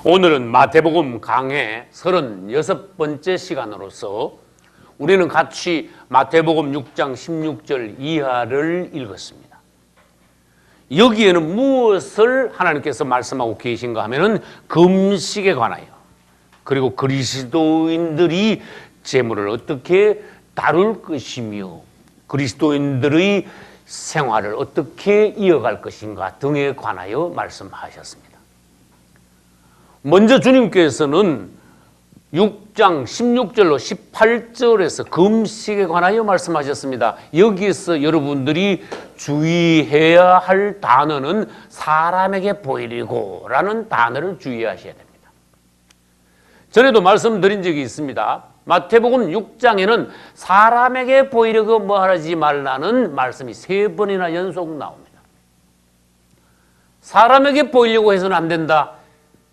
오늘은 마태복음 강해 36번째 시간으로서 우리는 같이 마태복음 6장 16절 이하를 읽었습니다. 여기에는 무엇을 하나님께서 말씀하고 계신가 하면은 금식에 관하여, 그리고 그리스도인들이 재물을 어떻게 다룰 것이며 그리스도인들의 생활을 어떻게 이어갈 것인가 등에 관하여 말씀하셨습니다. 먼저 주님께서는 6장 16절로 18절에서 금식에 관하여 말씀하셨습니다. 여기서 여러분들이 주의해야 할 단어는 사람에게 보이려고 라는 단어를 주의하셔야 됩니다. 전에도 말씀드린 적이 있습니다. 마태복음 6장에는 사람에게 보이려고 뭐하지 말라는 말씀이 3번이나 연속 나옵니다. 사람에게 보이려고 해서는 안 된다.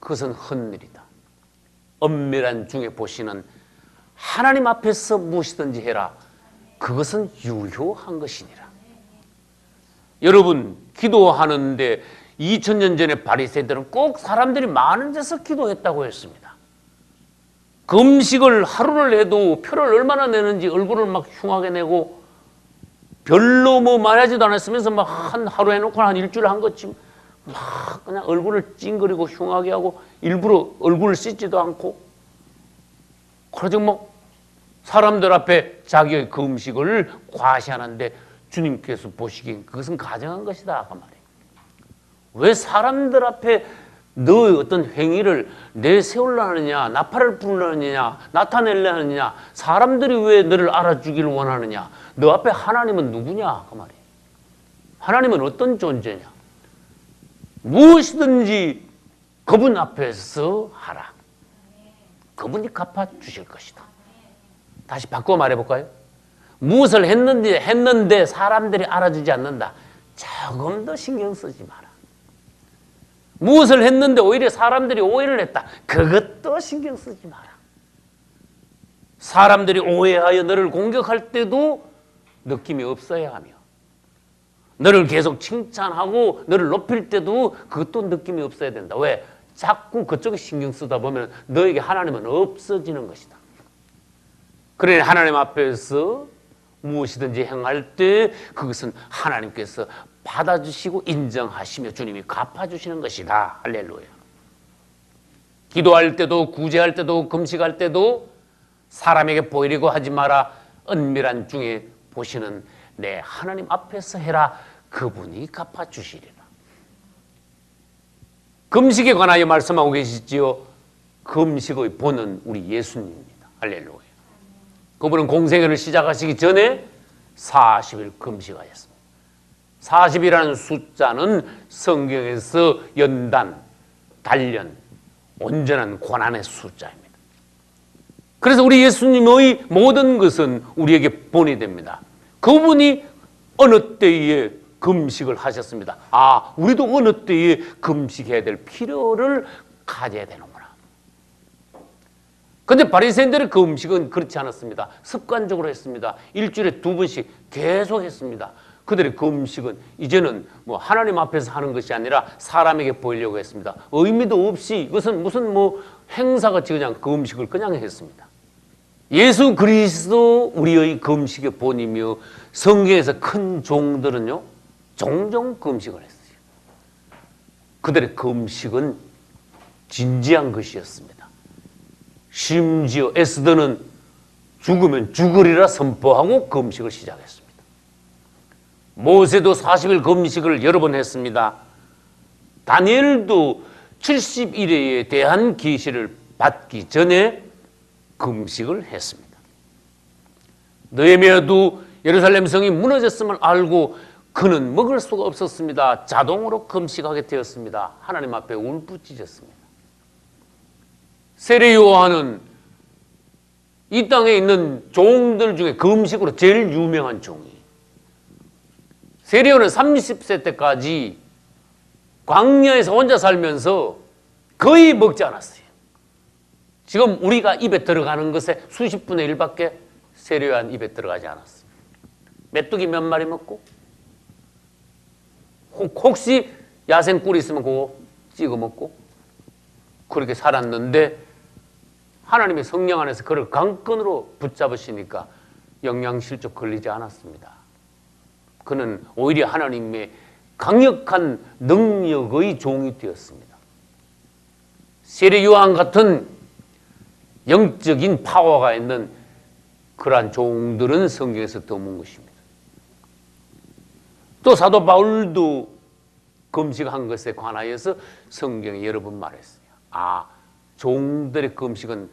그것은 헛일이다. 엄밀한 중에 보시는 하나님 앞에서 무엇이든지 해라. 그것은 유효한 것이니라. 여러분, 기도하는데 2000년 전에 바리새인들은 꼭 사람들이 많은 데서 기도했다고 했습니다. 금식을 하루를 해도 표를 얼마나 내는지 얼굴을 막 흉하게 내고 별로 뭐 말하지도 않았으면서 막 한 하루 해놓고 한 일주일 한 것쯤 막 그냥 얼굴을 찡그리고 흉하게 하고 일부러 얼굴을 씻지도 않고, 그러죠. 뭐 사람들 앞에 자기의 금식을 과시하는데 주님께서 보시기엔 그것은 가정한 것이다 그 말이에요. 왜 사람들 앞에 너의 어떤 행위를 내세우려느냐, 나팔을 부르려느냐, 나타내려느냐, 사람들이 왜 너를 알아주기를 원하느냐, 너 앞에 하나님은 누구냐 그 말이에요. 하나님은 어떤 존재냐. 무엇이든지 그분 앞에서 하라. 그분이 갚아주실 것이다. 다시 바꿔 말해볼까요? 무엇을 했는데 사람들이 알아주지 않는다. 조금 더 신경 쓰지 마라. 무엇을 했는데 오히려 사람들이 오해를 했다. 그것도 신경 쓰지 마라. 사람들이 오해하여 너를 공격할 때도 느낌이 없어야 하며, 너를 계속 칭찬하고 너를 높일 때도 그것도 느낌이 없어야 된다. 왜? 자꾸 그쪽에 신경 쓰다 보면 너에게 하나님은 없어지는 것이다. 그러니 하나님 앞에서 무엇이든지 행할 때 그것은 하나님께서 받아주시고 인정하시며 주님이 갚아주시는 것이다. 할렐루야. 기도할 때도 구제할 때도 금식할 때도 사람에게 보이려고 하지 마라. 은밀한 중에 보시는 내 하나님 앞에서 해라. 그분이 갚아주시리라. 금식에 관하여 말씀하고 계시지요. 금식의 본은 우리 예수님입니다. 할렐루야. 그분은 공생애를 시작하시기 전에 40일 금식하셨습니다. 40이라는 숫자는 성경에서 연단, 단련, 온전한 고난의 숫자입니다. 그래서 우리 예수님의 모든 것은 우리에게 본이 됩니다. 그분이 어느 때에 금식을 하셨습니다. 아, 우리도 어느 때에 금식해야 될 필요를 가져야 되는구나. 그런데 바리새인들의 금식은 그렇지 않았습니다. 습관적으로 했습니다. 일주일에 2번씩 계속 했습니다. 그들의 금식은 이제는 뭐 하나님 앞에서 하는 것이 아니라 사람에게 보이려고 했습니다. 의미도 없이 이것은 무슨 뭐 행사같이 그냥 금식을 그냥 했습니다. 예수 그리스도 우리의 금식의 본이며 성경에서 큰 종들은요 종종 금식을 했어요. 그들의 금식은 진지한 것이었습니다. 심지어 에스더는 죽으면 죽으리라 선포하고 금식을 시작했습니다. 모세도 40일 금식을 여러 번 했습니다. 다니엘도 70일에 대한 계시를 받기 전에 금식을 했습니다. 느헤미야도 예루살렘 성이 무너졌음을 알고 그는 먹을 수가 없었습니다. 자동으로 금식하게 되었습니다. 하나님 앞에 울부짖었습니다. 세례 요한은 이 땅에 있는 종들 중에 금식으로 제일 유명한 종이에요. 세례 요한은 30세 때까지 광야에서 혼자 살면서 거의 먹지 않았어요. 지금 우리가 입에 들어가는 것의 수십 분의 1밖에 세례 요한 입에 들어가지 않았어요. 메뚜기 몇 마리 먹고 혹시 야생 꿀이 있으면 그거 찍어 먹고 그렇게 살았는데 하나님의 성령 안에서 그를 강건으로 붙잡으시니까 영양실조 걸리지 않았습니다. 그는 오히려 하나님의 강력한 능력의 종이 되었습니다. 세례 요한 같은 영적인 파워가 있는 그러한 종들은 성경에서 드문 것입니다. 또 사도 바울도 금식한 것에 관하여서 성경에 여러 번 말했어요. 종들의 금식은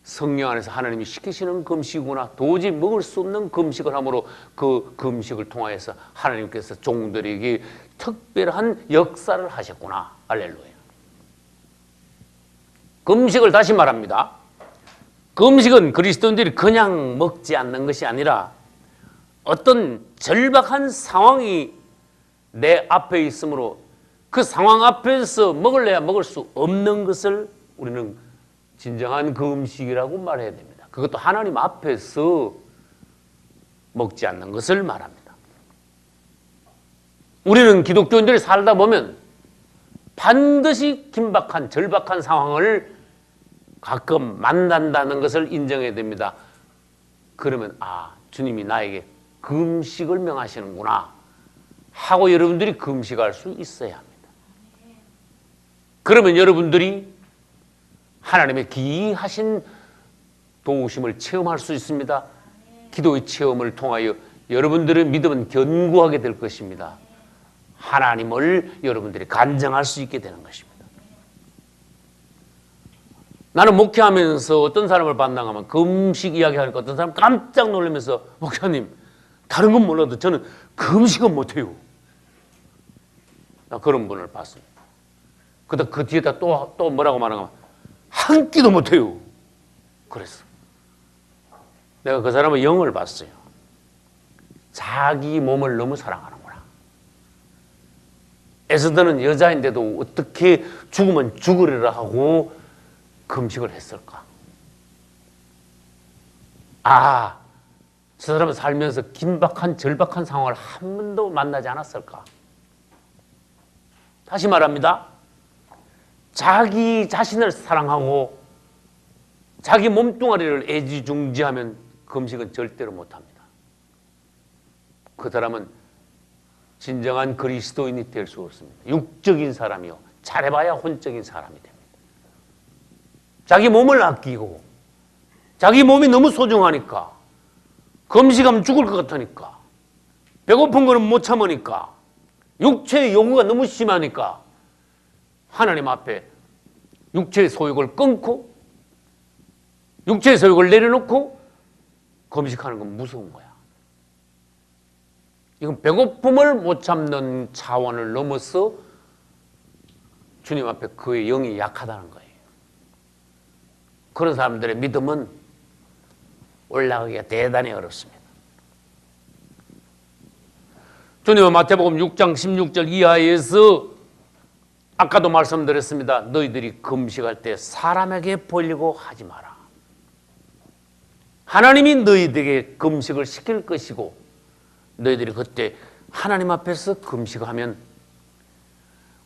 성령 안에서 하나님이 시키시는 금식이구나. 도저히 먹을 수 없는 금식을 함으로 그 금식을 통하여서 하나님께서 종들에게 특별한 역사를 하셨구나. 할렐루야. 금식을 다시 말합니다. 금식은 그리스도인들이 그냥 먹지 않는 것이 아니라 어떤 절박한 상황이 내 앞에 있으므로 그 상황 앞에서 먹을래야 먹을 수 없는 것을 우리는 진정한 금식이라고 말해야 됩니다. 그것도 하나님 앞에서 먹지 않는 것을 말합니다. 우리는 기독교인들이 살다 보면 반드시 긴박한 절박한 상황을 가끔 만난다는 것을 인정해야 됩니다. 그러면 주님이 나에게 금식을 명하시는구나 하고 여러분들이 금식할 수 있어야 합니다. 그러면 여러분들이 하나님의 기이하신 도우심을 체험할 수 있습니다. 기도의 체험을 통하여 여러분들의 믿음은 견고하게 될 것입니다. 하나님을 여러분들이 간증할 수 있게 되는 것입니다. 나는 목회하면서 어떤 사람을 만나면 금식 이야기하니까 어떤 사람 깜짝 놀라면서 목사님 다른 건 몰라도 저는 금식은 못해요. 나 그런 분을 봤습니다. 그다음 그 뒤에다 또 뭐라고 말하면 한 끼도 못해요. 그랬어. 내가 그 사람의 영을 봤어요. 자기 몸을 너무 사랑하는구나. 에스더는 여자인데도 어떻게 죽으면 죽으리라 하고 금식을 했을까? 저 사람은 살면서 긴박한 절박한 상황을 한 번도 만나지 않았을까? 다시 말합니다. 자기 자신을 사랑하고 자기 몸뚱아리를 애지중지하면 금식은 절대로 못합니다. 그 사람은 진정한 그리스도인이 될 수 없습니다. 육적인 사람이요. 잘해봐야 혼적인 사람이 됩니다. 자기 몸을 아끼고 자기 몸이 너무 소중하니까 금식하면 죽을 것 같으니까 배고픈 거는 못 참으니까 육체의 요구가 너무 심하니까 하나님 앞에 육체의 소욕을 끊고 육체의 소욕을 내려놓고 금식하는 건 무서운 거야. 이건 배고픔을 못 참는 차원을 넘어서 주님 앞에 그의 영이 약하다는 거예요. 그런 사람들의 믿음은 올라가기가 대단히 어렵습니다. 주님은 마태복음 6장 16절 이하에서 아까도 말씀드렸습니다. 너희들이 금식할 때 사람에게 보이려고 하지 마라. 하나님이 너희들에게 금식을 시킬 것이고 너희들이 그때 하나님 앞에서 금식하면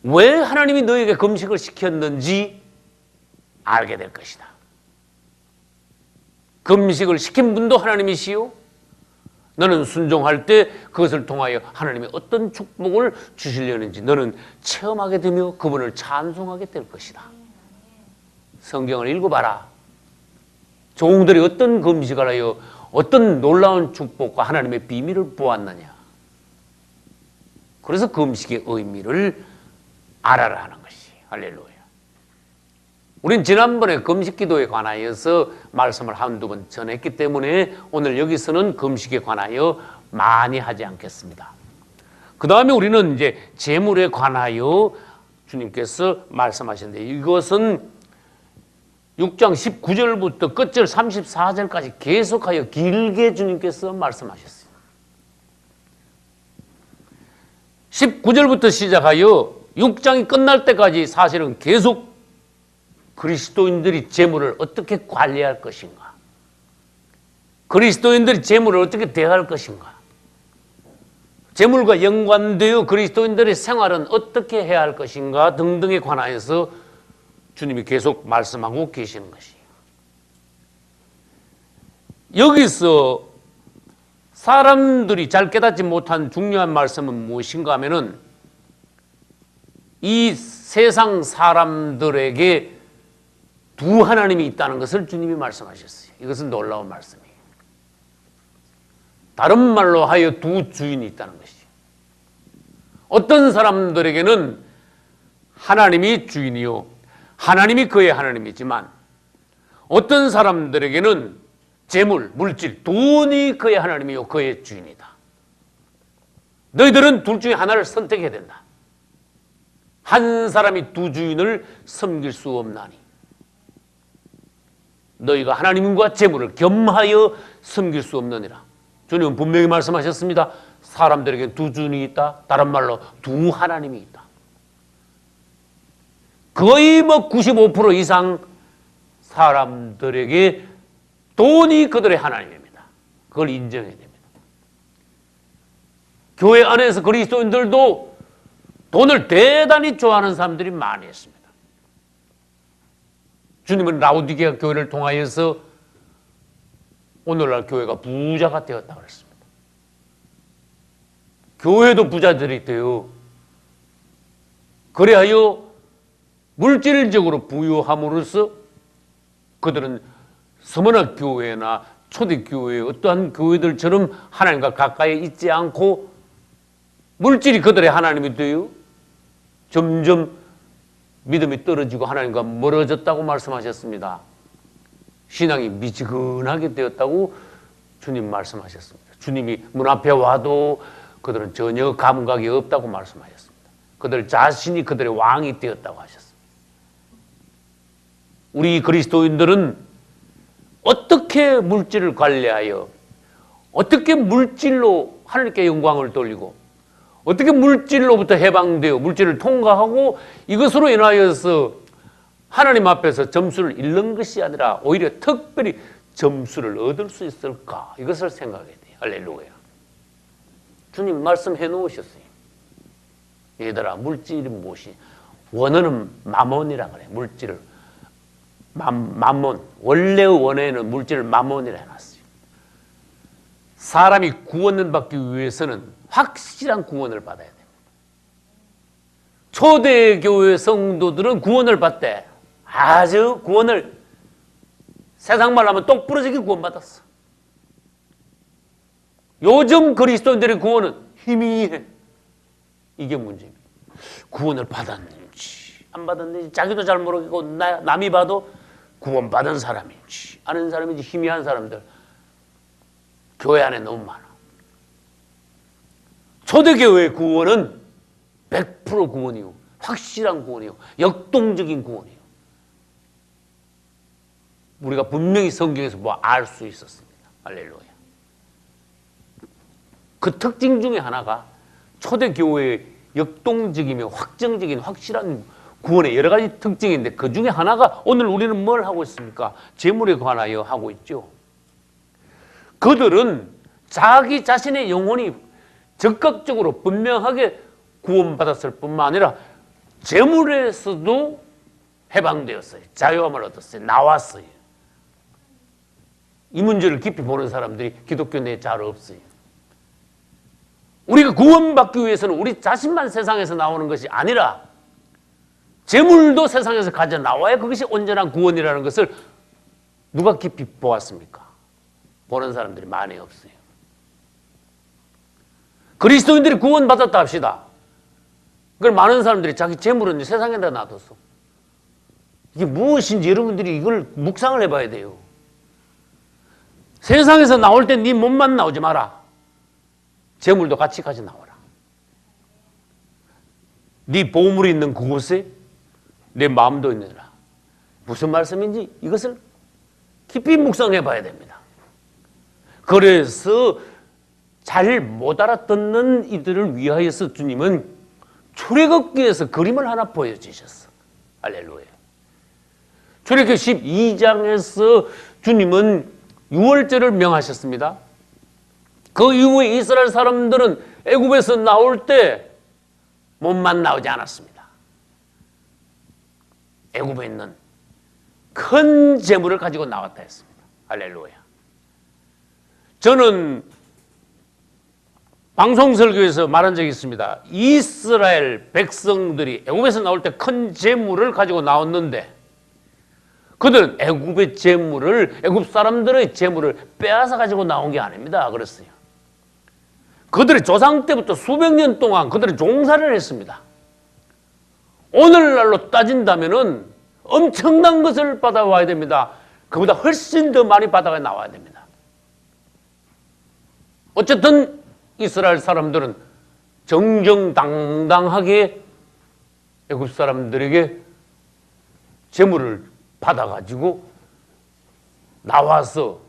왜 하나님이 너희에게 금식을 시켰는지 알게 될 것이다. 금식을 시킨 분도 하나님이시요. 너는 순종할 때 그것을 통하여 하나님이 어떤 축복을 주시려는지 너는 체험하게 되며 그분을 찬송하게 될 것이다. 성경을 읽어봐라. 종들이 어떤 금식을 하여 어떤 놀라운 축복과 하나님의 비밀을 보았느냐. 그래서 금식의 의미를 알아라 하는 것이. 할렐루야. 우린 지난번에 금식 기도에 관하여서 말씀을 한두 번 전했기 때문에 오늘 여기서는 금식에 관하여 많이 하지 않겠습니다. 그 다음에 우리는 이제 제물에 관하여 주님께서 말씀하셨는데 이것은 6장 19절부터 끝절 34절까지 계속하여 길게 주님께서 말씀하셨어요. 19절부터 시작하여 6장이 끝날 때까지 사실은 계속 그리스도인들이 재물을 어떻게 관리할 것인가, 그리스도인들이 재물을 어떻게 대할 것인가, 재물과 연관되어 그리스도인들의 생활은 어떻게 해야 할 것인가 등등에 관하여서 주님이 계속 말씀하고 계시는 것이에요. 여기서 사람들이 잘 깨닫지 못한 중요한 말씀은 무엇인가 하면은 이 세상 사람들에게 두 하나님이 있다는 것을 주님이 말씀하셨어요. 이것은 놀라운 말씀이에요. 다른 말로 하여 두 주인이 있다는 것이죠. 어떤 사람들에게는 하나님이 주인이요 하나님이 그의 하나님이지만 어떤 사람들에게는 재물, 물질, 돈이 그의 하나님이요 그의 주인이다. 너희들은 둘 중에 하나를 선택해야 된다. 한 사람이 두 주인을 섬길 수 없나니 너희가 하나님과 재물을 겸하여 섬길 수 없느니라. 주님은 분명히 말씀하셨습니다. 사람들에게 두 주인이 있다. 다른 말로 두 하나님이 있다. 거의 95% 이상 사람들에게 돈이 그들의 하나님입니다. 그걸 인정해야 됩니다. 교회 안에서 그리스도인들도 돈을 대단히 좋아하는 사람들이 많이 있습니다. 주님은 라오디게아 교회를 통하여서 오늘날 교회가 부자가 되었다고 그랬습니다. 교회도 부자들이 되어 그래하여 물질적으로 부유함으로써 그들은 서머나 교회나 초대교회 어떠한 교회들처럼 하나님과 가까이 있지 않고 물질이 그들의 하나님이 되어 점점 믿음이 떨어지고 하나님과 멀어졌다고 말씀하셨습니다. 신앙이 미지근하게 되었다고 주님 말씀하셨습니다. 주님이 문 앞에 와도 그들은 전혀 감각이 없다고 말씀하셨습니다. 그들 자신이 그들의 왕이 되었다고 하셨습니다. 우리 그리스도인들은 어떻게 물질을 관리하여 어떻게 물질로 하나님께 영광을 돌리고 어떻게 물질로부터 해방되어 물질을 통과하고 이것으로 인하여서 하나님 앞에서 점수를 잃는 것이 아니라 오히려 특별히 점수를 얻을 수 있을까? 이것을 생각해야 돼요. 할렐루야. 주님 말씀해 놓으셨어요. 얘들아, 물질이 무엇이? 원어는 마몬이라 그래. 물질을. 마몬. 원래의 원어에는 물질을 마몬이라 해놨어요. 사람이 구원을 받기 위해서는 확실한 구원을 받아야 됩니다. 초대교회 성도들은 구원을 받대. 아주 구원을 세상 말로 하면 똑부러지게 구원받았어. 요즘 그리스도인들의 구원은 희미해. 이게 문제입니다. 구원을 받았는지 안 받았는지 자기도 잘 모르겠고 남이 봐도 구원받은 사람인지 아는 사람인지 희미한 사람들 교회 안에 너무 많아. 초대교회의 구원은 100% 구원이요. 확실한 구원이요. 역동적인 구원이요. 우리가 분명히 성경에서 알 수 있었습니다. 할렐루야. 그 특징 중에 하나가 초대교회의 역동적이며 확정적인 확실한 구원의 여러 가지 특징인데 그 중에 하나가 오늘 우리는 뭘 하고 있습니까? 재물에 관하여 하고 있죠. 그들은 자기 자신의 영혼이 적극적으로 분명하게 구원받았을 뿐만 아니라 재물에서도 해방되었어요. 자유함을 얻었어요. 나왔어요. 이 문제를 깊이 보는 사람들이 기독교 내에 잘 없어요. 우리가 구원받기 위해서는 우리 자신만 세상에서 나오는 것이 아니라 재물도 세상에서 가져 나와야 그것이 온전한 구원이라는 것을 누가 깊이 보았습니까? 보는 사람들이 많이 없어요. 그리스도인들이 구원받았다 합시다. 그걸 많은 사람들이 자기 재물은 세상에다 놔뒀어. 이게 무엇인지 여러분들이 이걸 묵상을 해봐야 돼요. 세상에서 나올 때 네 몸만 나오지 마라. 재물도 같이 나와라. 네 보물이 있는 그곳에 내 마음도 있느니라. 무슨 말씀인지 이것을 깊이 묵상해 봐야 됩니다. 그래서 잘 못 알아듣는 이들을 위하여서 주님은 출애굽기에서 그림을 하나 보여주셨어. 할렐루야. 출애굽기 12장에서 주님은 유월절을 명하셨습니다. 그 이후에 이스라엘 사람들은 애굽에서 나올 때 몸만 나오지 않았습니다. 애굽에 있는 큰 재물을 가지고 나왔다 했습니다. 할렐루야. 저는 방송 설교에서 말한 적이 있습니다. 이스라엘 백성들이 애굽에서 나올 때 큰 재물을 가지고 나왔는데 그들은 애굽의 재물을, 애굽 사람들의 재물을 빼앗아 가지고 나온 게 아닙니다. 그랬어요. 그들의 조상 때부터 수백 년 동안 그들은 종사를 했습니다. 오늘날로 따진다면은 엄청난 것을 받아와야 됩니다. 그보다 훨씬 더 많이 받아가 나와야 됩니다. 어쨌든 이스라엘 사람들은 정정당당하게 애굽 사람들에게 재물을 받아가지고 나와서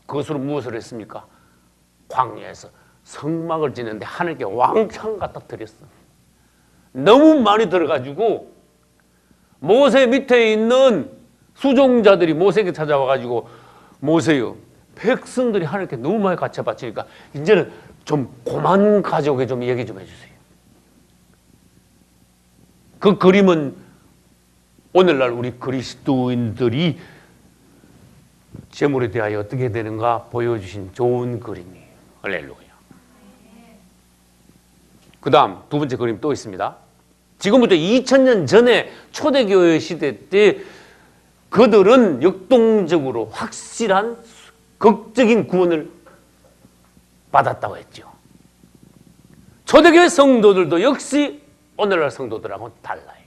그것으로 무엇을 했습니까? 광야에서 성막을 짓는데 하늘께 왕창 갖다 드렸어. 너무 많이 들어가지고 모세 밑에 있는 수종자들이 모세에게 찾아와가지고 모세요, 백성들이 하늘께 너무 많이 갖춰 바치니까 이제는 좀 그만 가져오게 좀 얘기 좀 해주세요. 그 그림은 오늘날 우리 그리스도인들이 재물에 대하여 어떻게 되는가 보여주신 좋은 그림이에요. 할렐루야. 그 다음 두 번째 그림 또 있습니다. 지금부터 2000년 전에 초대교회 시대 때 그들은 역동적으로 확실한 극적인 구원을 받았다고 했죠. 초대교회 성도들도 역시 오늘날 성도들하고는 달라요.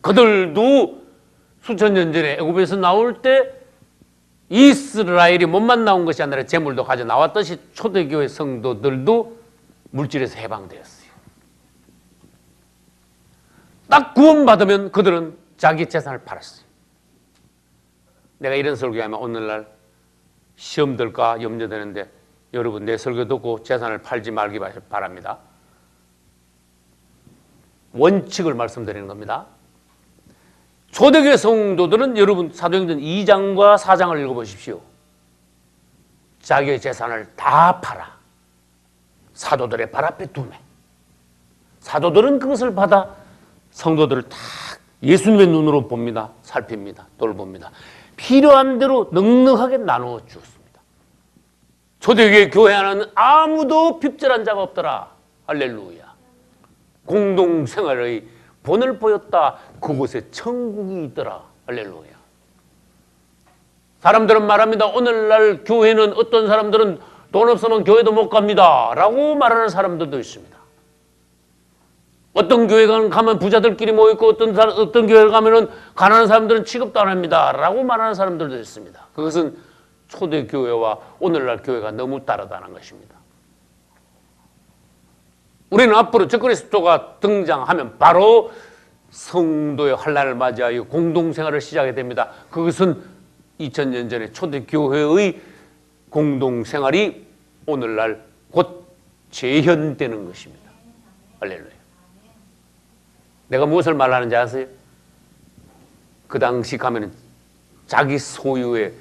그들도 수천 년 전에 애굽에서 나올 때 이스라엘이 몸만 나온 것이 아니라 재물도 가져 나왔듯이 초대교회 성도들도 물질에서 해방되었어요. 딱 구원받으면 그들은 자기 재산을 팔았어요. 내가 이런 설교하면 오늘날 시험 들까 염려되는데 여러분 내 설교 듣고 재산을 팔지 말기 바랍니다. 원칙을 말씀드리는 겁니다. 초대교회 성도들은 여러분 사도행전 2장과 4장을 읽어보십시오. 자기의 재산을 다 팔아 사도들의 발 앞에 두매. 사도들은 그것을 받아 성도들을 다 예수님의 눈으로 봅니다. 살핍니다. 돌봅니다. 필요한 대로 넉넉하게 나누어 주었습니다. 초대교회 교회 안에는 아무도 핍절한 자가 없더라. 할렐루야. 공동생활의 본을 보였다. 그곳에 천국이 있더라. 할렐루야. 사람들은 말합니다. 오늘날 교회는 어떤 사람들은 돈 없으면 교회도 못 갑니다. 라고 말하는 사람들도 있습니다. 어떤 교회 가면 부자들끼리 모여있고 어떤 교회 가면은 가난한 사람들은 취급도 안 합니다. 라고 말하는 사람들도 있습니다. 그것은 초대교회와 오늘날 교회가 너무 다르다는 것입니다. 우리는 앞으로 적그리스도가 등장하면 바로 성도의 환난을 맞이하여 공동생활을 시작하게 됩니다. 그것은 2000년 전에 초대교회의 공동생활이 오늘날 곧 재현되는 것입니다. 할렐루야. 내가 무엇을 말하는지 아세요? 그 당시 가면은 자기 소유의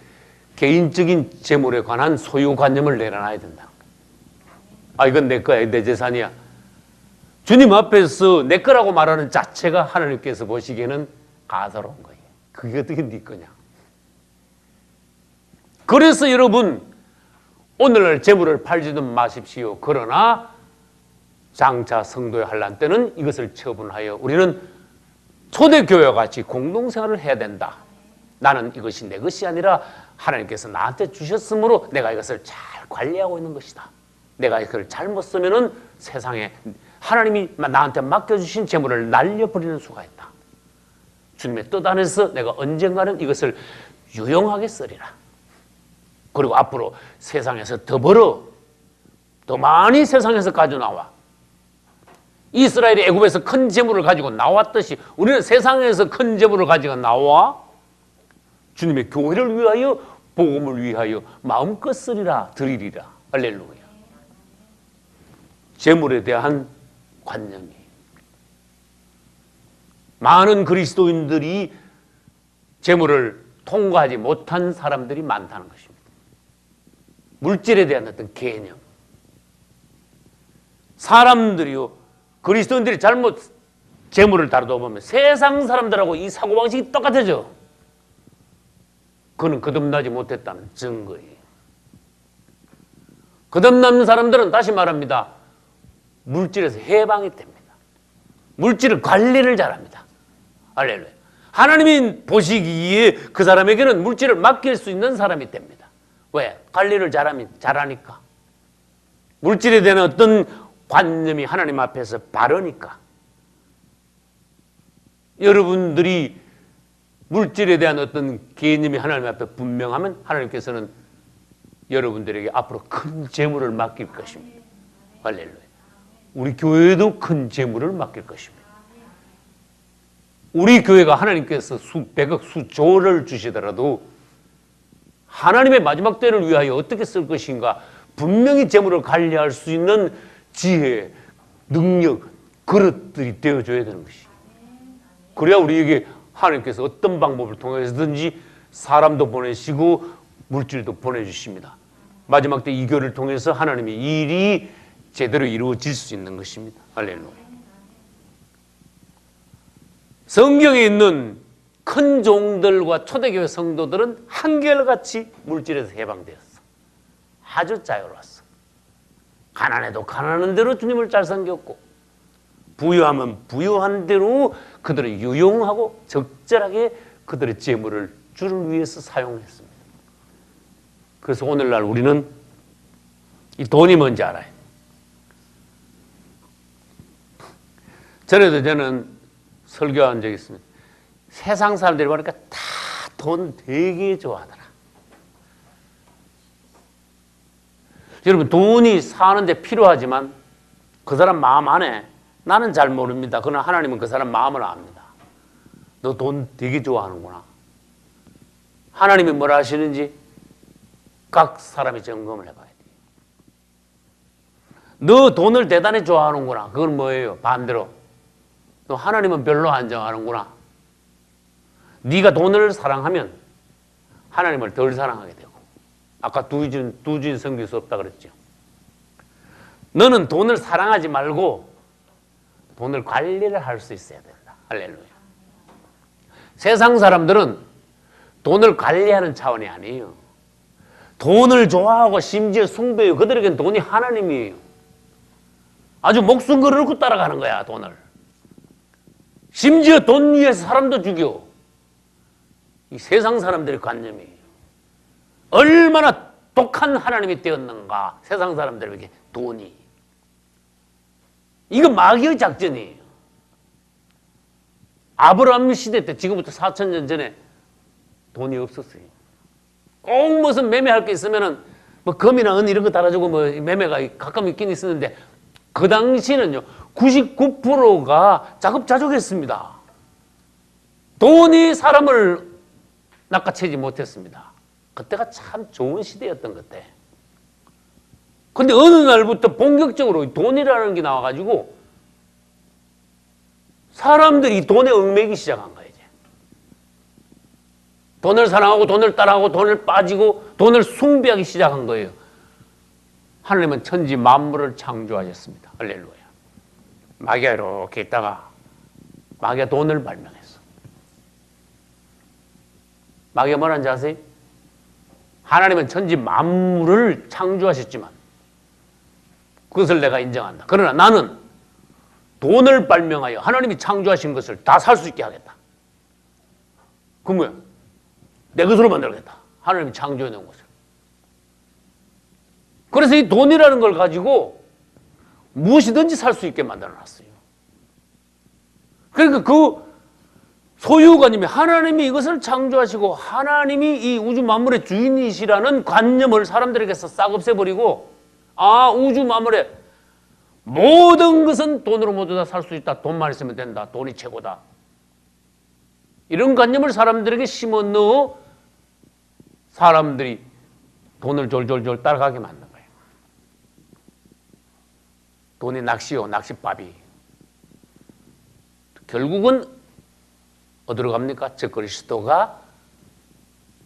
개인적인 재물에 관한 소유관념을 내려놔야 된다. 아, 이건 내 거야, 내 재산이야. 주님 앞에서 내 거라고 말하는 자체가 하나님께서 보시기에는 가소로운 거예요. 그게 어떻게 네 거냐. 그래서 여러분 오늘날 재물을 팔지도 마십시오. 그러나 장차 성도의 환난 때는 이것을 처분하여 우리는 초대교회와 같이 공동생활을 해야 된다. 나는 이것이 내 것이 아니라 하나님께서 나한테 주셨으므로 내가 이것을 잘 관리하고 있는 것이다. 내가 이걸 잘못 쓰면은 세상에 하나님이 나한테 맡겨주신 재물을 날려버리는 수가 있다. 주님의 뜻 안에서 내가 언젠가는 이것을 유용하게 쓰리라. 그리고 앞으로 세상에서 더 벌어, 더 많이 세상에서 가져 나와. 이스라엘이 애굽에서 큰 재물을 가지고 나왔듯이 우리는 세상에서 큰 재물을 가지고 나와 주님의 교회를 위하여 복음을 위하여 마음껏 쓰리라 드리리라. 할렐루야. 재물에 대한 관념이 많은 그리스도인들이 재물을 통과하지 못한 사람들이 많다는 것입니다. 물질에 대한 어떤 개념. 사람들이요, 그리스도인들이 잘못 재물을 다루다 보면 세상 사람들하고 이 사고방식이 똑같아져. 그는 거듭나지 못했다는 증거예요. 거듭난 사람들은 다시 말합니다. 물질에서 해방이 됩니다. 물질을 관리를 잘합니다. 할렐루야. 하나님이 보시기에 그 사람에게는 물질을 맡길 수 있는 사람이 됩니다. 왜? 관리를 잘하니까. 물질에 대한 어떤 관념이 하나님 앞에서 바르니까. 여러분들이 물질에 대한 어떤 개념이 하나님 앞에 분명하면 하나님께서는 여러분들에게 앞으로 큰 재물을 맡길 것입니다. 할렐루야. 우리 교회도 큰 재물을 맡길 것입니다. 우리 교회가 하나님께서 수백억, 수조를 주시더라도 하나님의 마지막 때를 위하여 어떻게 쓸 것인가 분명히 재물을 관리할 수 있는 지혜, 능력, 그릇들이 되어줘야 되는 것이에요. 그래야 우리에게 하나님께서 어떤 방법을 통해서든지 사람도 보내시고 물질도 보내주십니다. 마지막 때 이 교회를 통해서 하나님의 일이 제대로 이루어질 수 있는 것입니다. 할렐루야. 성경에 있는 큰 종들과 초대교회 성도들은 한결같이 물질에서 해방되었어. 아주 자유로웠어. 가난해도 가난한 대로 주님을 잘 섬겼고, 부유하면 부유한 대로 그들은 유용하고 적절하게 그들의 재물을 주를 위해서 사용했습니다. 그래서 오늘날 우리는 이 돈이 뭔지 알아요. 전에도 저는 설교한 적이 있습니다. 세상 사람들이 보니까 다 돈 되게 좋아하더라. 여러분, 돈이 사는데 필요하지만 그 사람 마음 안에 나는 잘 모릅니다. 그러나 하나님은 그 사람 마음을 압니다. 너 돈 되게 좋아하는구나. 하나님이 뭐라 하시는지 각 사람이 점검을 해봐야 돼. 너 돈을 대단히 좋아하는구나. 그건 뭐예요? 반대로 너 하나님은 별로 안 좋아하는구나. 네가 돈을 사랑하면 하나님을 덜 사랑하게 되고, 아까 두 주인 섬길 수 없다 그랬죠. 너는 돈을 사랑하지 말고 돈을 관리를 할 수 있어야 된다. 할렐루야. 세상 사람들은 돈을 관리하는 차원이 아니에요. 돈을 좋아하고 심지어 숭배해요. 그들에겐 돈이 하나님이에요. 아주 목숨 걸고 따라가는 거야, 돈을. 심지어 돈 위해서 사람도 죽여. 이 세상 사람들의 관념이에요. 얼마나 독한 하나님이 되었는가, 세상 사람들에게 돈이. 이거 마귀의 작전이에요. 아브라함 시대 때, 지금부터 4,000년 전에 돈이 없었어요. 꼭 무슨 매매할 게 있으면은 뭐 금이나 은 이런 거 달아주고 뭐 매매가 가끔 있긴 있었는데, 그 당시는요 99%가 자급자족했습니다. 돈이 사람을 낚아채지 못했습니다. 그때가 참 좋은 시대였던 것 같아. 근데 어느 날부터 본격적으로 돈이라는 게 나와가지고 사람들이 돈에 얽매이기 시작한 거예요. 이제. 돈을 사랑하고 돈을 따라하고 돈을 빠지고 돈을 숭배하기 시작한 거예요. 하나님은 천지 만물을 창조하셨습니다. 할렐루야. 마귀가 이렇게 있다가 마귀가 돈을 발명했어. 마귀가 뭐라는지 아세요? 하나님은 천지 만물을 창조하셨지만 그것을 내가 인정한다. 그러나 나는 돈을 발명하여 하나님이 창조하신 것을 다 살 수 있게 하겠다. 그 뭐야? 내 것으로 만들겠다. 하나님이 창조해 놓은 것을. 그래서 이 돈이라는 걸 가지고 무엇이든지 살 수 있게 만들어 놨어요. 그러니까 그 소유관님이 하나님이 이것을 창조하시고 하나님이 이 우주 만물의 주인이시라는 관념을 사람들에게서 싹 없애버리고, 아, 우주 만물의 모든 것은 돈으로 모두 다 살 수 있다. 돈만 있으면 된다. 돈이 최고다. 이런 관념을 사람들에게 심어 넣어 사람들이 돈을 졸졸졸 따라가게 만든 거예요. 돈이 낚시요, 낚싯밥이. 결국은 어디로 갑니까? 저 그리스도가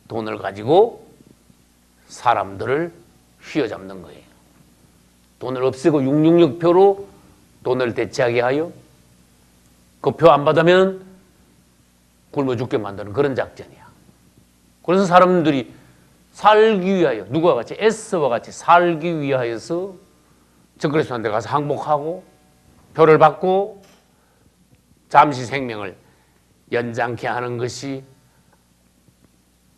돈을 가지고 사람들을 휘어잡는 거예요. 돈을 없애고 666표로 돈을 대체하게 하여 그 표 안 받으면 굶어 죽게 만드는 그런 작전이야. 그래서 사람들이 살기 위하여 누구와 같이 에스와 같이 살기 위하여서 적그리스도한테 가서 항복하고 표를 받고 잠시 생명을 연장케 하는 것이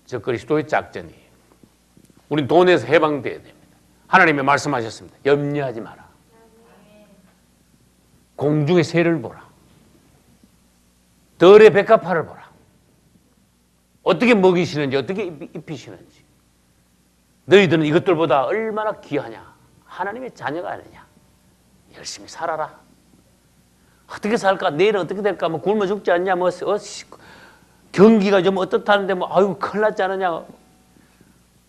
적그리스도의 작전이에요. 우린 돈에서 해방돼야 됩니다. 하나님이 말씀하셨습니다. 염려하지 마라. 공중의 새를 보라. 들의 백합화를 보라. 어떻게 먹이시는지 어떻게 입히시는지. 너희들은 이것들보다 얼마나 귀하냐. 하나님의 자녀가 아니냐. 열심히 살아라. 어떻게 살까? 내일은 어떻게 될까? 뭐 굶어 죽지 않냐? 뭐 경기가 좀 어떻다는데 뭐 아유 큰일 났지 않느냐?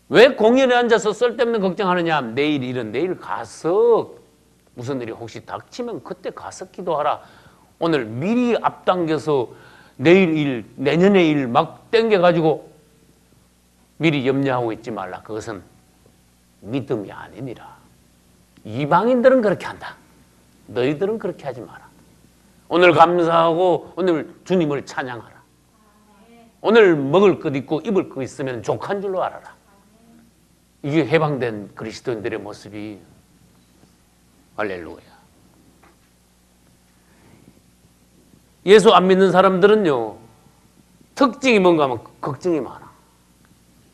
왜 공연에 앉아서 쓸데없는 걱정하느냐? 내일 일은 내일 가서 무슨 일이 혹시 닥치면 그때 가서 기도하라. 오늘 미리 앞당겨서 내일 일, 내년의 일 막 땡겨가지고 미리 염려하고 있지 말라. 그것은 믿음이 아니니라. 이방인들은 그렇게 한다. 너희들은 그렇게 하지 마라. 오늘 감사하고 오늘 주님을 찬양하라. 오늘 먹을 것 있고 입을 것 있으면 족한 줄로 알아라. 이게 해방된 그리스도인들의 모습이 할렐루야. 예수 안 믿는 사람들은요, 특징이 뭔가 하면 걱정이 많아.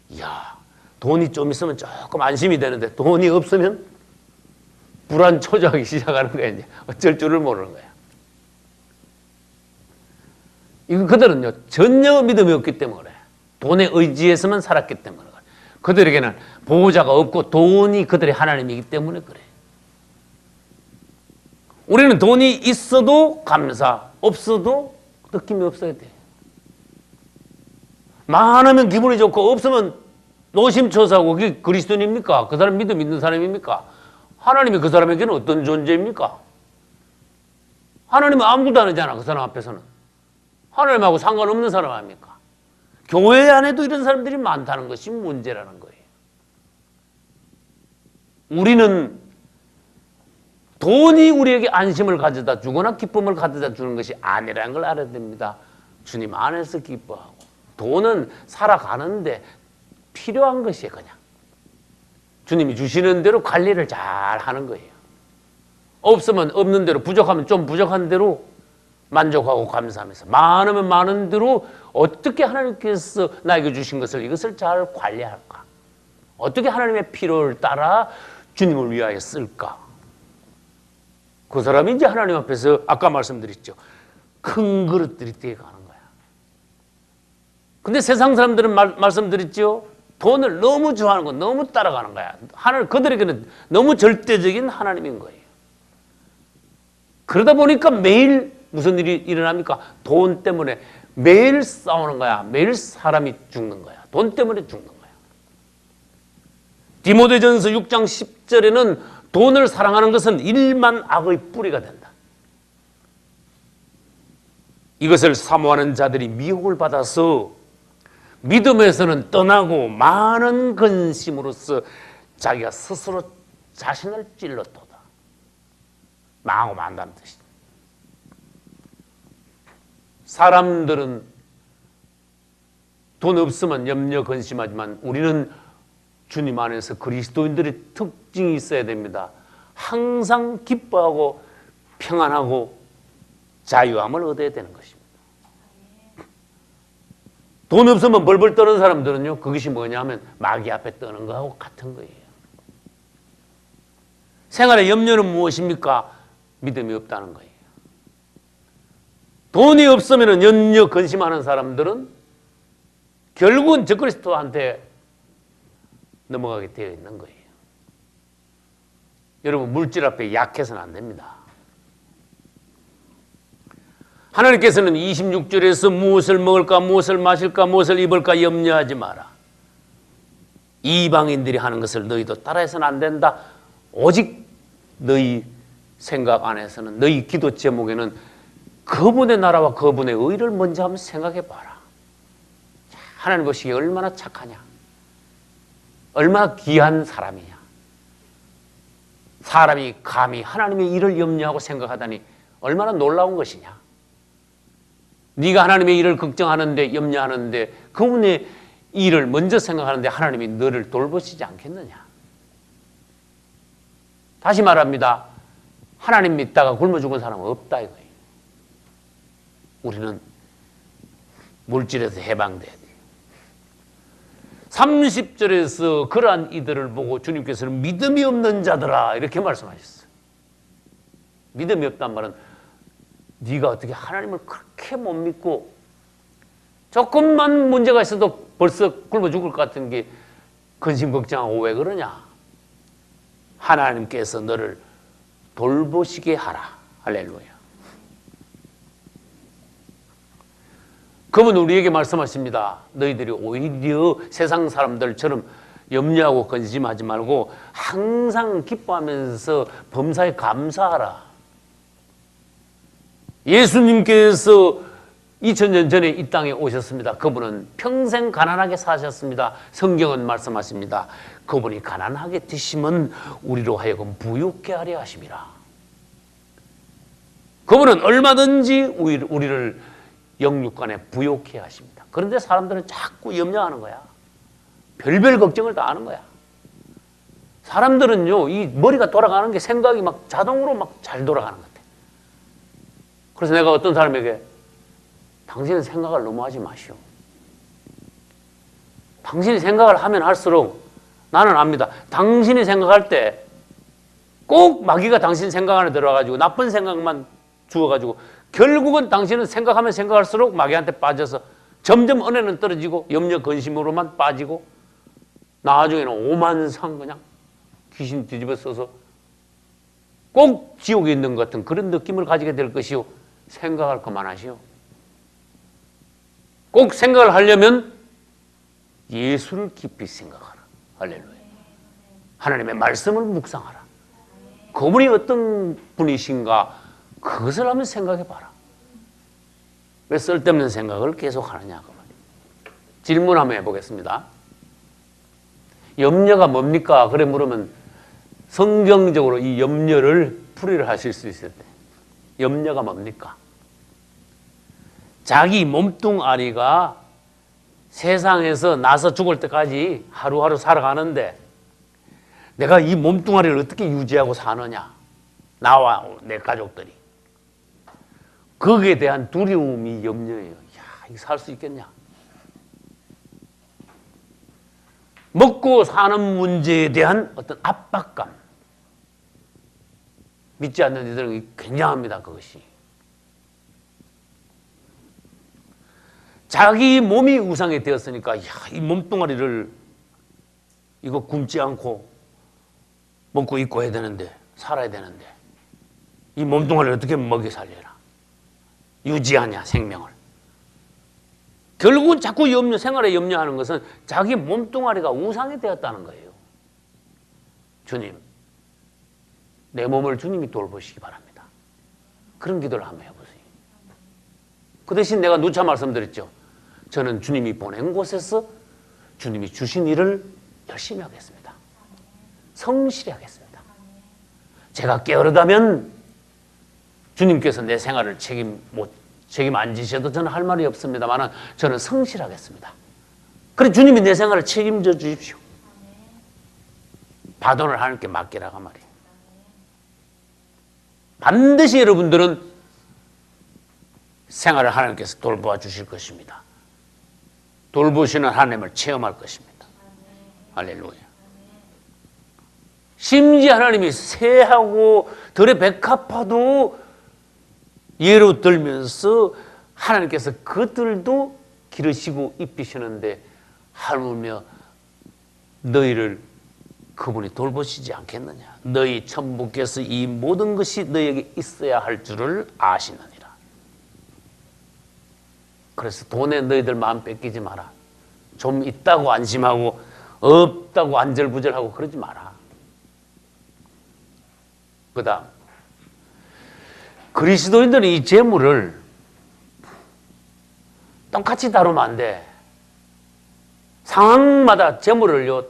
이야, 돈이 좀 있으면 조금 안심이 되는데 돈이 없으면 불안 초조하기 시작하는 거야. 이제 어쩔 줄을 모르는 거야. 이거 그들은요 전혀 믿음이 없기 때문에 그래. 돈에 의지해서만 살았기 때문에 그래. 그들에게는 보호자가 없고 돈이 그들의 하나님이기 때문에 그래. 우리는 돈이 있어도 감사, 없어도 느낌이 없어야 돼. 많으면 기분이 좋고 없으면 노심초사하고 그게 그리스도인입니까? 그 사람 믿음 있는 사람입니까? 하나님이 그 사람에게는 어떤 존재입니까? 하나님은 아무것도 안 하잖아. 그 사람 앞에서는. 하나님하고 상관없는 사람 아닙니까? 교회 안에도 이런 사람들이 많다는 것이 문제라는 거예요. 우리는 돈이 우리에게 안심을 가져다 주거나 기쁨을 가져다 주는 것이 아니라는 걸 알아야 됩니다. 주님 안에서 기뻐하고 돈은 살아가는데 필요한 것이에요. 그냥 주님이 주시는 대로 관리를 잘 하는 거예요. 없으면 없는 대로, 부족하면 좀 부족한 대로 만족하고 감사하면서, 많으면 많은 대로 어떻게 하나님께서 나에게 주신 것을 이것을 잘 관리할까? 어떻게 하나님의 필요를 따라 주님을 위하여 쓸까? 그 사람이 이제 하나님 앞에서 아까 말씀드렸죠. 큰 그릇들이 되어가는 거야. 근데 세상 사람들은 말씀드렸죠. 돈을 너무 좋아하는 거, 너무 따라가는 거야. 하나님, 그들에게는 너무 절대적인 하나님인 거예요. 그러다 보니까 매일 무슨 일이 일어납니까? 돈 때문에 매일 싸우는 거야. 매일 사람이 죽는 거야. 돈 때문에 죽는 거야. 디모데전서 6장 10절에는 돈을 사랑하는 것은 일만 악의 뿌리가 된다. 이것을 사모하는 자들이 미혹을 받아서 믿음에서는 떠나고 많은 근심으로써 자기가 스스로 자신을 찔러도다. 망하고 만다는 뜻이다. 사람들은 돈 없으면 염려 근심하지만 우리는 주님 안에서 그리스도인들의 특징이 있어야 됩니다. 항상 기뻐하고 평안하고 자유함을 얻어야 되는 것입니다. 돈 없으면 벌벌 떠는 사람들은요, 그것이 뭐냐면 마귀 앞에 떠는 거하고 같은 거예요. 생활의 염려는 무엇입니까? 믿음이 없다는 거예요. 돈이 없으면 염려 근심하는 사람들은 결국은 적그리스도한테 넘어가게 되어 있는 거예요. 여러분, 물질 앞에 약해서는 안 됩니다. 하나님께서는 26절에서 무엇을 먹을까, 무엇을 마실까, 무엇을 입을까 염려하지 마라. 이방인들이 하는 것을 너희도 따라해서는 안 된다. 오직 너희 생각 안에서는, 너희 기도 제목에는 그분의 나라와 그분의 의를 먼저 한번 생각해 봐라. 하나님 보시기에 얼마나 착하냐, 얼마나 귀한 사람이냐. 사람이 감히 하나님의 일을 염려하고 생각하다니 얼마나 놀라운 것이냐. 네가 하나님의 일을 걱정하는데 염려하는데 그분의 일을 먼저 생각하는데 하나님이 너를 돌보시지 않겠느냐. 다시 말합니다. 하나님 믿다가 굶어 죽은 사람은 없다 이거예요. 우리는 물질에서 해방돼야 돼요. 30절에서 그러한 이들을 보고 주님께서는 믿음이 없는 자들아 이렇게 말씀하셨어요. 믿음이 없단 말은 네가 어떻게 하나님을 그렇게 못 믿고 조금만 문제가 있어도 벌써 굶어 죽을 것 같은 게 근심 걱정하고 왜 그러냐. 하나님께서 너를 돌보시게 하라. 할렐루야. 그분 우리에게 말씀하십니다. 너희들이 오히려 세상 사람들처럼 염려하고 근심하지 말고 항상 기뻐하면서 범사에 감사하라. 예수님께서 2000년 전에 이 땅에 오셨습니다. 그분은 평생 가난하게 사셨습니다. 성경은 말씀하십니다. 그분이 가난하게 드시면 우리로 하여금 부유케 하려 하심이라. 그분은 얼마든지 우리를 영육간에 부유케 하십니다. 그런데 사람들은 자꾸 염려하는 거야. 별별 걱정을 다 하는 거야. 사람들은요, 이 머리가 돌아가는 게 생각이 막 자동으로 막 잘 돌아가는 것 같아. 그래서 내가 어떤 사람에게 당신은 생각을 너무 하지 마시오. 당신이 생각을 하면 할수록 나는 압니다. 당신이 생각할 때 꼭 마귀가 당신 생각 안에 들어가지고 나쁜 생각만 주어가지고 결국은 당신은 생각하면 생각할수록 마귀한테 빠져서 점점 은혜는 떨어지고 염려 근심으로만 빠지고 나중에는 오만상 그냥 귀신 뒤집어 써서 꼭 지옥에 있는 것 같은 그런 느낌을 가지게 될 것이요. 생각할 그만하시오. 꼭 생각을 하려면 예수를 깊이 생각하라. 할렐루야. 하나님의 말씀을 묵상하라. 그분이 어떤 분이신가 그것을 한번 생각해 봐라. 왜 쓸데없는 생각을 계속 하느냐 그 말이에요. 질문 한번 해보겠습니다. 염려가 뭡니까? 그래 물으면 성경적으로 이 염려를 풀이를 하실 수 있을 때 염려가 뭡니까? 자기 몸뚱아리가 세상에서 나서 죽을 때까지 하루하루 살아가는데 내가 이 몸뚱아리를 어떻게 유지하고 사느냐. 나와 내 가족들이. 거기에 대한 두려움이 염려예요. 야, 이거 살 수 있겠냐. 먹고 사는 문제에 대한 어떤 압박감. 믿지 않는 이들은 굉장합니다. 그것이. 자기 몸이 우상이 되었으니까 야, 이 몸뚱아리를 이거 굶지 않고 먹고 입고 해야 되는데 살아야 되는데 이 몸뚱아리를 어떻게 먹여 살려라. 유지하냐 생명을. 결국은 자꾸 생활에 염려하는 것은 자기 몸뚱아리가 우상이 되었다는 거예요. 주님, 내 몸을 주님이 돌보시기 바랍니다. 그런 기도를 한번 해보세요. 그 대신 내가 누차 말씀드렸죠. 저는 주님이 보낸 곳에서 주님이 주신 일을 열심히 하겠습니다. 성실히 하겠습니다. 제가 게으르다면 주님께서 내 생활을 책임 안 지셔도 저는 할 말이 없습니다만 저는 성실하겠습니다. 그래 주님이 내 생활을 책임져 주십시오. 바돈을 하나님께 맡기라고 말이에요. 반드시 여러분들은 생활을 하나님께서 돌보아 주실 것입니다. 돌보시는 하나님을 체험할 것입니다. 할렐루야. 심지어 하나님이 새하고 들의 백합화도 예로 들면서 하나님께서 그들도 기르시고 입히시는데 하물며 너희를 그분이 돌보시지 않겠느냐. 너희 천부께서 이 모든 것이 너희에게 있어야 할 줄을 아시느니라. 그래서 돈에 너희들 마음 뺏기지 마라. 좀 있다고 안심하고 없다고 안절부절하고 그러지 마라. 그 다음 그리스도인들은 이 재물을 똑같이 다루면 안 돼. 상황마다 재물을요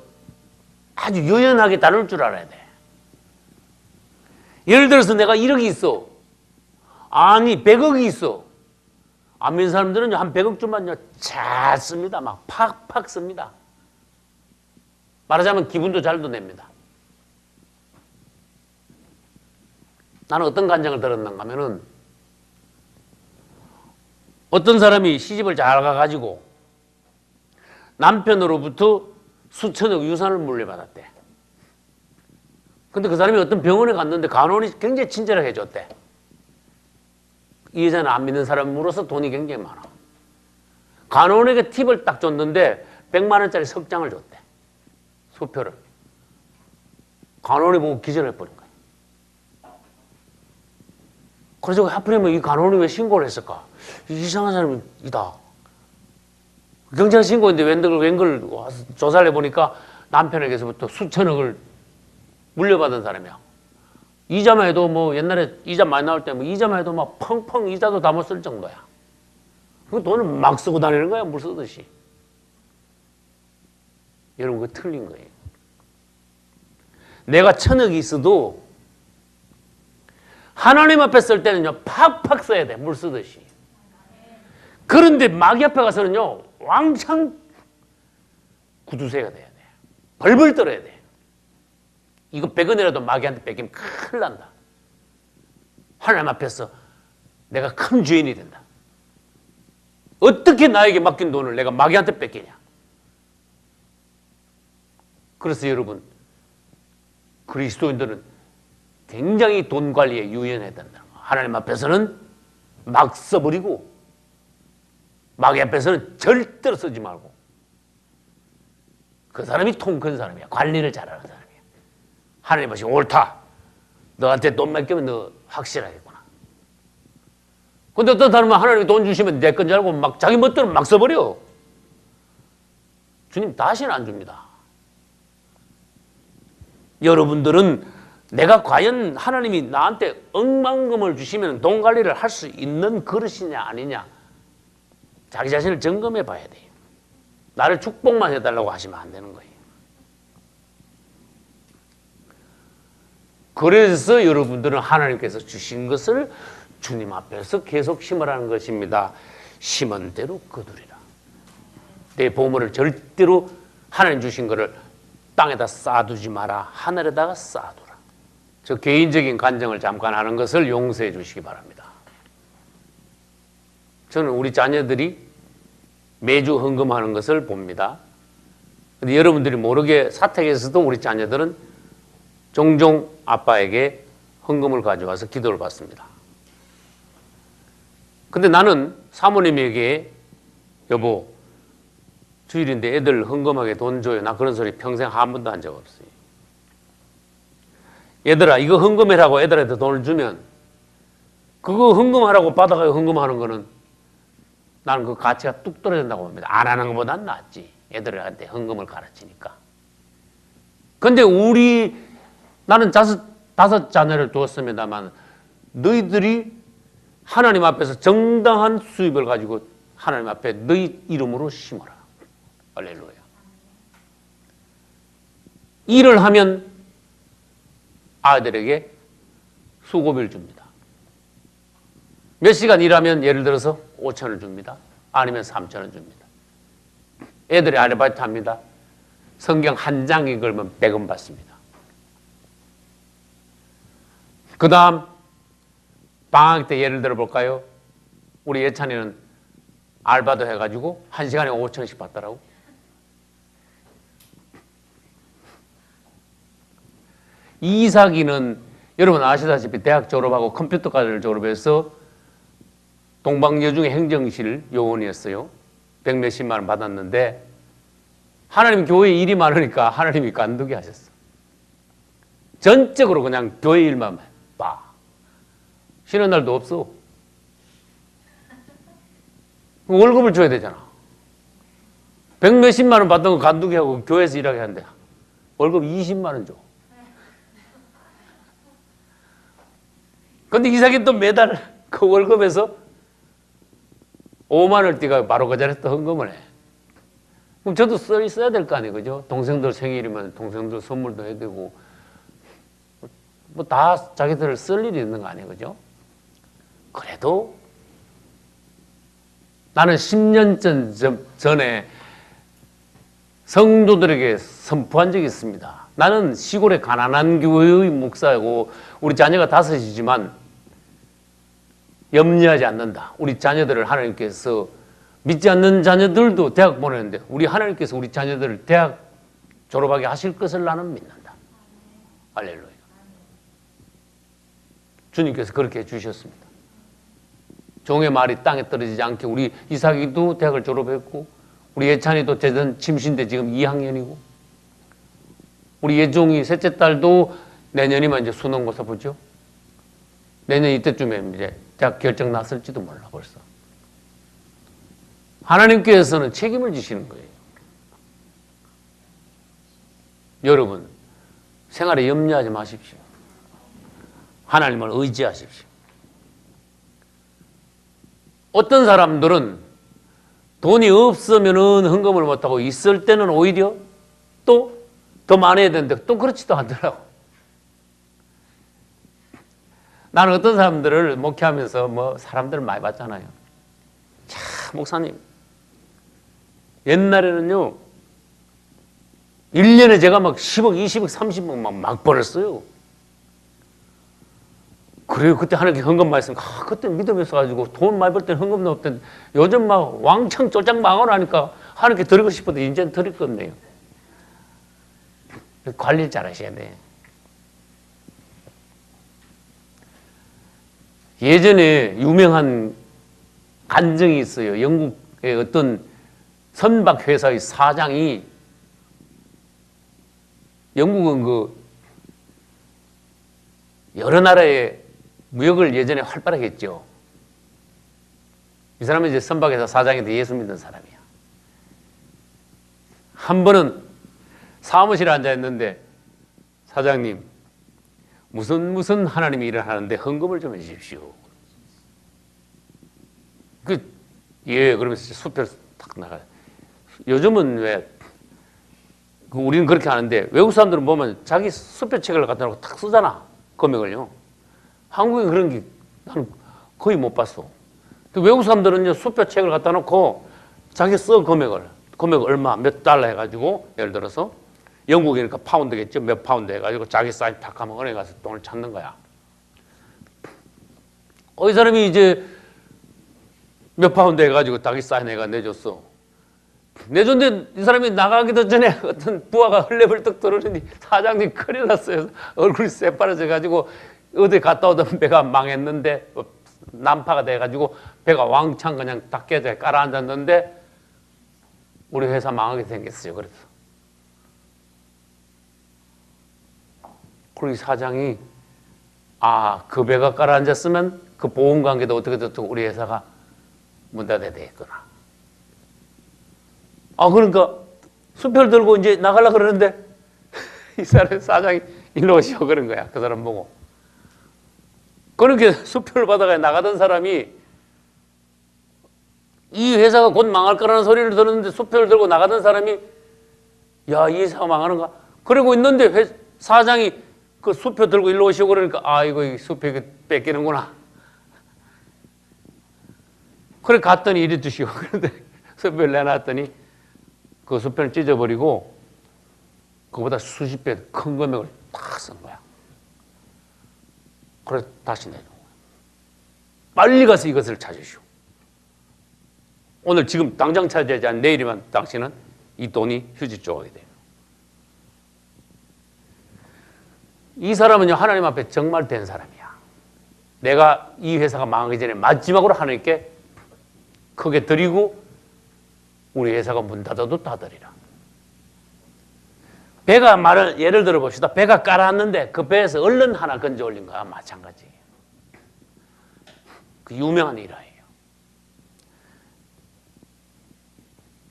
아주 유연하게 다룰 줄 알아야 돼. 예를 들어서 내가 1억이 있어. 아니 100억이 있어. 안 믿는 사람들은 한 100억 주만요 잘 씁니다. 막 팍팍 씁니다. 말하자면 기분도 잘도 냅니다. 나는 어떤 간증을 들었는가 하면은 어떤 사람이 시집을 잘 가가지고 남편으로부터 수천억 유산을 물려받았대. 근데 그 사람이 어떤 병원에 갔는데 간호원이 굉장히 친절하게 해줬대. 이 여자는 안 믿는 사람으로서 돈이 굉장히 많아. 간호원에게 팁을 딱 줬는데 100만 원짜리 석장을 줬대. 수표를. 간호원이 보고 기절해버린 거야. 그래서 하필이면 이 간호원이 왜 신고를 했을까? 이상한 사람이다. 경찰 신고인데 웬걸 와서 조사를 해보니까 남편에게서부터 수천억을 물려받은 사람이야. 이자만 해도 뭐 옛날에 이자 많이 나올 때 뭐 이자만 해도 막 펑펑 이자도 다 못 쓸 정도야. 그 돈을 막 쓰고 다니는 거야, 물 쓰듯이. 여러분, 그거 틀린 거예요. 내가 1000억이 있어도 하나님 앞에 쓸 때는요, 팍팍 써야 돼, 물 쓰듯이. 그런데 마귀 앞에 가서는요, 왕창 구두쇠가 돼야 돼. 벌벌 떨어야 돼. 이거 100원이라도 마귀한테 뺏기면 큰일 난다. 하나님 앞에서 내가 큰 죄인이 된다. 어떻게 나에게 맡긴 돈을 내가 마귀한테 뺏기냐. 그래서 여러분, 그리스도인들은 굉장히 돈 관리에 유연해야 된다. 하나님 앞에서는 막 써버리고 마귀 앞에서는 절대로 쓰지 말고. 그 사람이 통 큰 사람이야. 관리를 잘하는 사람이야. 하나님 앞에 옳다. 너한테 돈 맡기면 너 확실하겠구나. 근데 어떤 사람은 하나님이 돈 주시면 내 건 줄 알고 막 자기 멋대로 막 써버려. 주님 다시는 안 줍니다. 여러분들은 내가 과연 하나님이 나한테 억만금을 주시면 돈 관리를 할 수 있는 그릇이냐 아니냐 자기 자신을 점검해 봐야 돼요. 나를 축복만 해달라고 하시면 안 되는 거예요. 그래서 여러분들은 하나님께서 주신 것을 주님 앞에서 계속 심으라는 것입니다. 심은 대로 거두리라. 내 보물을 절대로 하나님 주신 것을 땅에다 쌓아두지 마라. 하늘에다가 쌓아두라. 저 개인적인 간증을 잠깐 하는 것을 용서해 주시기 바랍니다. 저는 우리 자녀들이 매주 헌금하는 것을 봅니다. 근데 여러분들이 모르게 사택에서도 우리 자녀들은 종종 아빠에게 헌금을 가져와서 기도를 받습니다. 근데 나는 사모님에게 여보 주일인데 애들 헌금하게 돈 줘요. 나 그런 소리 평생 한 번도 한 적 없어요. 얘들아 이거 헌금해라고 애들한테 돈을 주면 그거 헌금하라고 받아가요. 헌금하는 거는 나는 그 가치가 뚝 떨어진다고 봅니다. 안 하는 것보단 낫지. 애들한테 헌금을 가르치니까. 근데 나는 다섯 자녀를 두었습니다만 너희들이 하나님 앞에서 정당한 수입을 가지고 하나님 앞에 너희 이름으로 심어라. 할렐루야. 일을 하면 아이들에게 수고비를 줍니다. 몇 시간 일하면 예를 들어서 5,000원 줍니다. 아니면 3,000원 줍니다. 애들이 아르바이트 합니다. 성경 한 장이 걸면 100원 받습니다. 그 다음 방학 때 예를 들어 볼까요? 우리 예찬이는 알바도 해가지고 1시간에 5,000원씩 받더라고. 이삭이는 여러분 아시다시피 대학 졸업하고 컴퓨터과를 졸업해서 동방여중의 행정실 요원이었어요. 100몇십만 원 받았는데 하나님 교회 일이 많으니까 하나님이 관두게 하셨어. 전적으로 그냥 교회 일만 봐. 쉬는 날도 없어. 월급을 줘야 되잖아. 100몇십만 원 받던 거 관두게 하고 교회에서 일하게 한대. 월급 20만 원 줘. 근데 이삭이 또 매달 그 월급에서 5만 원띠가 바로 그 자리에 또 헌금을 해. 그럼 저도 써야 될 거 아니에요, 그죠? 동생들 생일이면 동생들 선물도 해야 되고, 뭐 다 자기들 쓸 일이 있는 거 아니에요, 그죠? 그래도 나는 10년 전에 성도들에게 선포한 적이 있습니다. 나는 시골의 가난한 교회의 목사이고 우리 자녀가 5이지만 염려하지 않는다. 우리 자녀들을 하나님께서 믿지 않는 자녀들도 대학 보내는데 우리 하나님께서 우리 자녀들을 대학 졸업하게 하실 것을 나는 믿는다. 할렐루야. 주님께서 그렇게 해주셨습니다. 종의 말이 땅에 떨어지지 않게 우리 이삭이도 대학을 졸업했고 우리 예찬이도 재단 침신대 지금 2학년이고 우리 예종이 셋째 딸도 내년이면 이제 수능고사 보죠. 내년 이때쯤에 이제 대학 결정 났을지도 몰라 벌써. 하나님께서는 책임을 지시는 거예요. 여러분 생활에 염려하지 마십시오. 하나님을 의지하십시오. 어떤 사람들은 돈이 없으면은 헌금을 못하고 있을 때는 오히려 또 더 많아야 되는데 또 그렇지도 않더라고. 나는 어떤 사람들을 목회하면서 뭐 사람들을 많이 봤잖아요. 자, 목사님. 옛날에는요, 1년에 제가 막 10억, 20억, 30억 막 벌었어요. 그래요. 그때 하나님께 헌금 말씀, 그때 믿음이 있어가지고 돈 많이 벌 때는 헌금도 없던 요즘 막 왕창 쫄짝 망하니까 하나님께 드리고 싶어도 이제는 드릴 거 없네요. 관리를 잘 하셔야 돼. 예전에 유명한 간증이 있어요. 영국의 어떤 선박회사의 사장이 영국은 그 여러 나라의 무역을 예전에 활발하게 했죠. 이 사람은 이제 선박회사 사장인데 예수 믿는 사람이야. 한 번은 사무실에 앉아있는데 사장님 무슨 하나님이 일을 하는데 헌금을 좀 해주십시오. 그러면서 수표를 탁 나가요. 요즘은 왜 우리는 그렇게 하는데 외국 사람들은 보면 자기 수표책을 갖다 놓고 탁 쓰잖아. 금액을요. 한국에 그런 게 나는 거의 못 봤어. 외국 사람들은 수표책을 갖다 놓고 자기 써 금액 얼마 몇 달러 해가지고 예를 들어서 영국이니까 파운드겠죠. 몇 파운드 해가지고 자기 사인 탁 하면 은행에 가서 돈을 찾는 거야. 이 사람이 이제 몇 파운드 해가지고 자기 사인 해가 내줬어. 내줬는데 이 사람이 나가기도 전에 어떤 부하가 헐레벌떡 들어오더니 사장님 큰일 났어요. 얼굴이 새파래져가지고 어디 갔다 오던 배가 망했는데 난파가 돼가지고 배가 왕창 그냥 다 깨져 깔아앉았는데 우리 회사 망하게 생겼어요. 그래서 그리고 사장이 그 배가 깔아앉았으면 그 보험관계도 어떻게 됐고 우리 회사가 문 닫아야 되겠구나. 그러니까 수표를 들고 이제 나가려고 그러는데 이 사람 사장이 일로 오시오 그런 거야. 그 사람 보고. 그렇게 수표를 받아가 나가던 사람이 이 회사가 곧 망할 거라는 소리를 들었는데 수표를 들고 나가던 사람이 야, 이 회사가 망하는가? 그러고 있는데 사장이 그 수표 들고 일로 오시오 그러니까 이거 이 수표 뺏기는구나. 그래 갔더니 이리 주시오. 그런데 수표를 내놨더니 그 수표를 찢어버리고 그보다 수십 배 큰 금액을 딱 쓴 거야. 그래 다시 내놓은 거야. 빨리 가서 이것을 찾으시오. 오늘 지금 당장 찾아야지 않 내일이면 당신은 이 돈이 휴지 조각이 돼요. 이 사람은요 하나님 앞에 정말 된 사람이야. 내가 이 회사가 망하기 전에 마지막으로 하나님께 크게 드리고 우리 회사가 문 닫아도 닫으리라. 배가 예를 들어 봅시다. 배가 깔아앉는데 그 배에서 얼른 하나 건져 올린 거야. 마찬가지예요. 그 유명한 일화예요.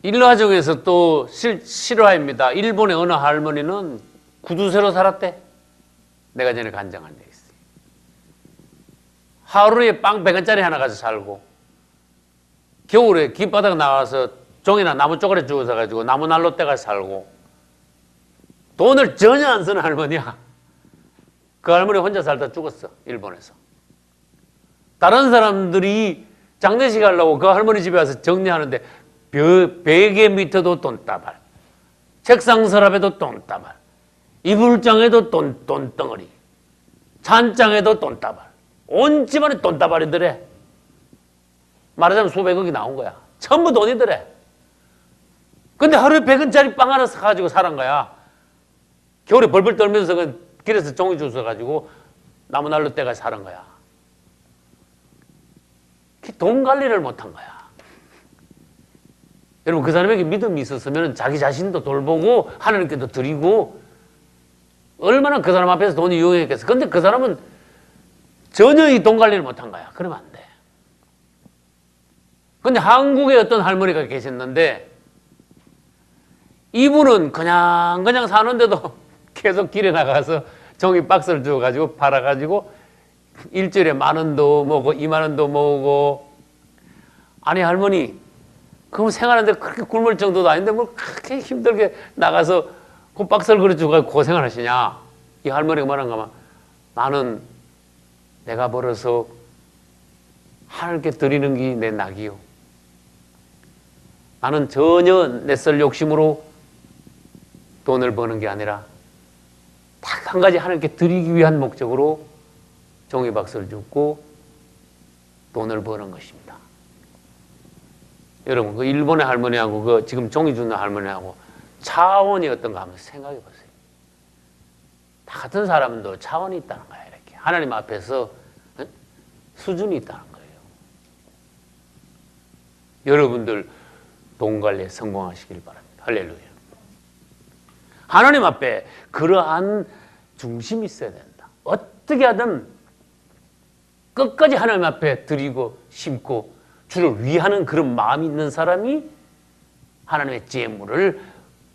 일화중에서 또 실화입니다. 일본의 어느 할머니는 구두쇠로 살았대. 내가 전에 간증한 데 있어요. 하루에 빵 100원짜리 하나 가서 살고 겨울에 길바닥 나와서 종이나 나무 쪼가리 주워서 가지고 나무 난로 떼가 살고 돈을 전혀 안 쓰는 할머니야. 그 할머니 혼자 살다 죽었어. 일본에서. 다른 사람들이 장례식 하려고 그 할머니 집에 와서 정리하는데 베개 밑에도 돈다발, 책상 서랍에도 돈다발, 이불장에도 돈덩어리, 찬장에도 돈다발, 온 집안에 돈다발이더래. 말하자면 수백억이 나온 거야. 전부 돈이더래. 근데 하루에 100원짜리 빵 하나 사가지고 살은 거야. 겨울에 벌벌 떨면서 그 길에서 종이 주워 가지고 나무난로 때까지 사는 거야. 돈 관리를 못한 거야. 여러분, 그 사람에게 믿음이 있었으면 자기 자신도 돌보고 하나님께도 드리고 얼마나 그 사람 앞에서 돈이 유용했겠어. 근데 그 사람은 전혀 이 돈 관리를 못한 거야. 그러면 안 돼. 근데 한국에 어떤 할머니가 계셨는데 이분은 그냥 사는데도 계속 길에 나가서 종이 박스를 주워가지고 팔아가지고 일주일에 10,000원도 모으고 20,000원도 모으고. 아니 할머니, 그럼 생활하는데 그렇게 굶을 정도도 아닌데 뭘 그렇게 힘들게 나가서 그 박스를 그려주고 고생을 하시냐. 이 할머니가 말한가 봐. 나는 내가 벌어서 하나님께 드리는 게 내 낙이요. 나는 전혀 내 썰 욕심으로 돈을 버는 게 아니라 딱 한 가지 하나님께 드리기 위한 목적으로 종이박스를 줍고 돈을 버는 것입니다. 여러분, 그 일본의 할머니하고 그 지금 종이 주는 할머니하고 차원이 어떤가 한번 생각해 보세요. 다 같은 사람도 차원이 있다는 거예요. 이렇게 하나님 앞에서 수준이 있다는 거예요. 여러분들 돈 관리에 성공하시길 바랍니다. 할렐루야. 하나님 앞에 그러한 중심이 있어야 된다. 어떻게 하든 끝까지 하나님 앞에 드리고 심고 주를 위하는 그런 마음이 있는 사람이 하나님의 재물을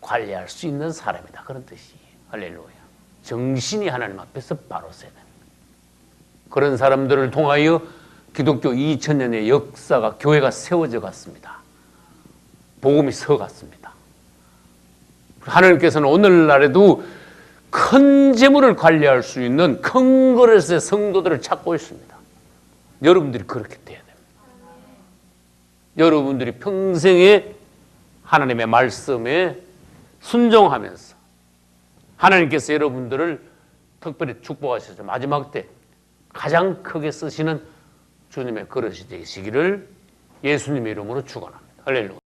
관리할 수 있는 사람이다. 그런 뜻이에요. 할렐루야. 정신이 하나님 앞에서 바로 서야 됩니다. 그런 사람들을 통하여 기독교 2000년의 역사가, 교회가 세워져 갔습니다. 복음이 서갔습니다. 하나님께서는 오늘날에도 큰 재물을 관리할 수 있는 큰 그릇의 성도들을 찾고 있습니다. 여러분들이 그렇게 돼야 됩니다. 여러분들이 평생에 하나님의 말씀에 순종하면서 하나님께서 여러분들을 특별히 축복하셔서 마지막 때 가장 크게 쓰시는 주님의 그릇이 되시기를 예수님의 이름으로 축원합니다. 할렐루야.